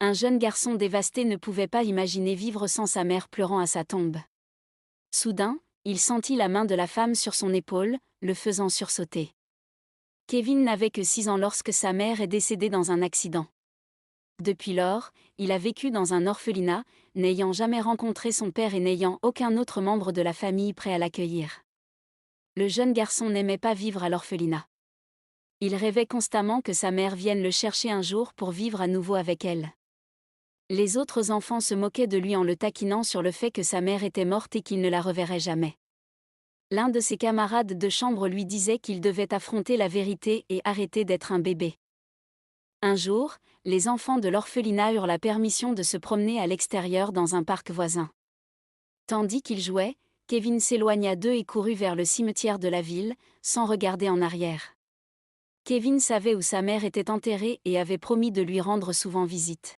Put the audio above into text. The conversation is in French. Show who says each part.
Speaker 1: Un jeune garçon dévasté ne pouvait pas imaginer vivre sans sa mère pleurant à sa tombe. Soudain, il sentit la main de la femme sur son épaule, le faisant sursauter. Kevin n'avait que 6 ans lorsque sa mère est décédée dans un accident. Depuis lors, il a vécu dans un orphelinat, n'ayant jamais rencontré son père et n'ayant aucun autre membre de la famille prêt à l'accueillir. Le jeune garçon n'aimait pas vivre à l'orphelinat. Il rêvait constamment que sa mère vienne le chercher un jour pour vivre à nouveau avec elle. Les autres enfants se moquaient de lui en le taquinant sur le fait que sa mère était morte et qu'il ne la reverrait jamais. L'un de ses camarades de chambre lui disait qu'il devait affronter la vérité et arrêter d'être un bébé. Un jour, les enfants de l'orphelinat eurent la permission de se promener à l'extérieur dans un parc voisin. Tandis qu'ils jouaient, Kevin s'éloigna d'eux et courut vers le cimetière de la ville, sans regarder en arrière. Kevin savait où sa mère était enterrée et avait promis de lui rendre souvent visite.